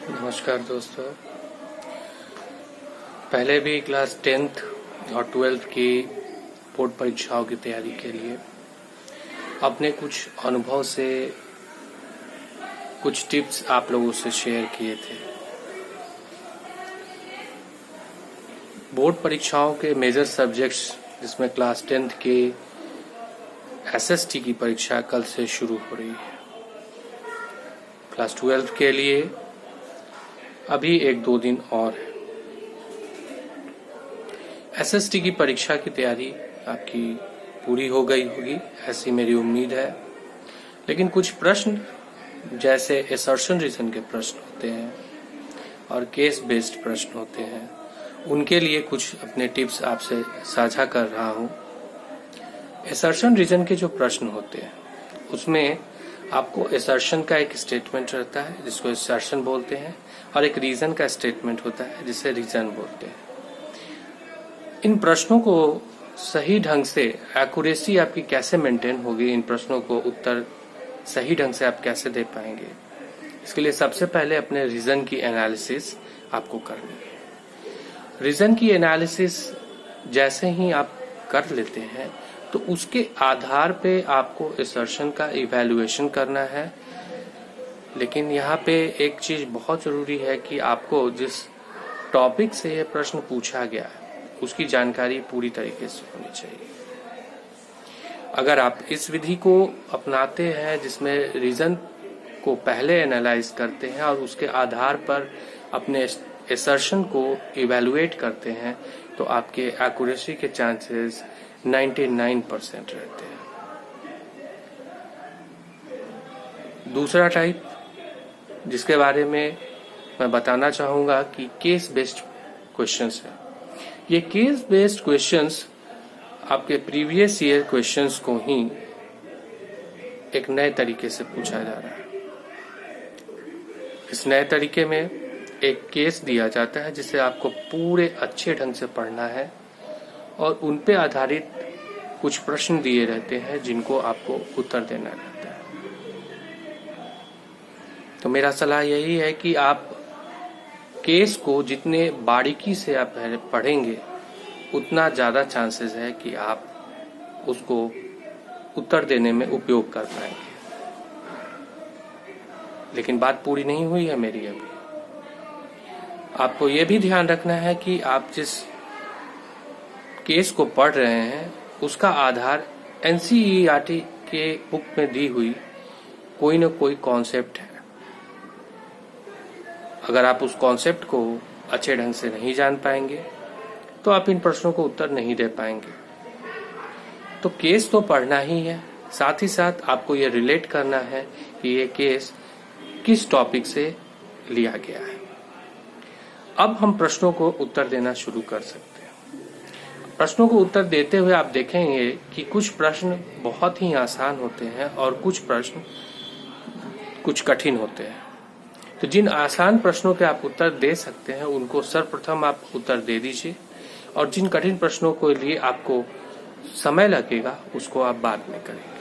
नमस्कार दोस्तों। पहले भी क्लास 10th और 12th की बोर्ड परीक्षाओं की तैयारी के लिए अपने कुछ अनुभव से कुछ टिप्स आप लोगों से शेयर किए थे। बोर्ड परीक्षाओं के मेजर सब्जेक्ट्स जिसमें क्लास 10th की एसएसटी की परीक्षा कल से शुरू हो रही है। क्लास 12th के लिए अभी 1-2 दिन और है। एसएसटी की परीक्षा की तैयारी आपकी पूरी हो गई होगी, ऐसी मेरी उम्मीद है। लेकिन कुछ प्रश्न जैसे असर्शन रीजन के प्रश्न होते हैं और केस बेस्ड प्रश्न होते हैं, उनके लिए कुछ अपने टिप्स आपसे साझा कर रहा हूं। असर्शन रीजन के जो प्रश्न होते हैं उसमें आपको असर्शन का एक स्टेटमेंट रहता है जिसको असर्शन बोलते हैं, और एक रीजन का स्टेटमेंट होता है जिसे रीजन बोलते हैं। इन प्रश्नों को सही ढंग से एक्यूरेसी आपकी कैसे मेंटेन होगी, इन प्रश्नों को उत्तर सही ढंग से आप कैसे दे पाएंगे, इसके लिए सबसे पहले अपने रीजन की एनालिसिस आपको करनी है। रीजन की एनालिसिस जैसे ही आप कर लेते हैं तो उसके आधार पे आपको असर्शन का इवैल्यूएशन करना है। लेकिन यहाँ पे एक चीज बहुत जरूरी है कि आपको जिस टॉपिक से यह प्रश्न पूछा गया है उसकी जानकारी पूरी तरीके से होनी चाहिए। अगर आप इस विधि को अपनाते हैं जिसमें रीजन को पहले एनालाइज करते हैं और उसके आधार पर अपने असर्शन को इवैल्यूएट करते हैं, तो आपके एक्यूरेसी के चांसेस 99% रहते हैं। दूसरा टाइप जिसके बारे में मैं बताना चाहूंगा कि केस बेस्ड क्वेश्चंस है। ये केस बेस्ड क्वेश्चंस आपके प्रीवियस ईयर क्वेश्चंस को ही एक नए तरीके से पूछा जा रहा है। इस नए तरीके में एक केस दिया जाता है जिसे आपको पूरे अच्छे ढंग से पढ़ना है और उन पे आधारित कुछ प्रश्न दिए रहते हैं जिनको आपको उत्तर देना रहता है। तो मेरा सलाह यही है कि आप केस को जितने बारीकी से आप पढ़ेंगे उतना ज्यादा चांसेस है कि आप उसको उत्तर देने में उपयोग कर पाएंगे। लेकिन बात पूरी नहीं हुई है मेरी अभी। आपको यह भी ध्यान रखना है कि आप जिस केस को पढ़ रहे हैं उसका आधार एनसीईआरटी के बुक में दी हुई कोई न कोई कॉन्सेप्ट है। अगर आप उस कॉन्सेप्ट को अच्छे ढंग से नहीं जान पाएंगे तो आप इन प्रश्नों को उत्तर नहीं दे पाएंगे। तो केस तो पढ़ना ही है, साथ ही साथ आपको ये रिलेट करना है कि ये केस किस टॉपिक से लिया गया है। अब हम प्रश्नों को उत्तर देना शुरू कर सकते हैं। प्रश्नों को उत्तर देते हुए आप देखेंगे कि कुछ प्रश्न बहुत ही आसान होते हैं और कुछ प्रश्न कुछ कठिन होते हैं। तो जिन आसान प्रश्नों के आप उत्तर दे सकते हैं उनको सर्वप्रथम आप उत्तर दे दीजिए, और जिन कठिन प्रश्नों के लिए आपको समय लगेगा उसको आप बाद में करेंगे।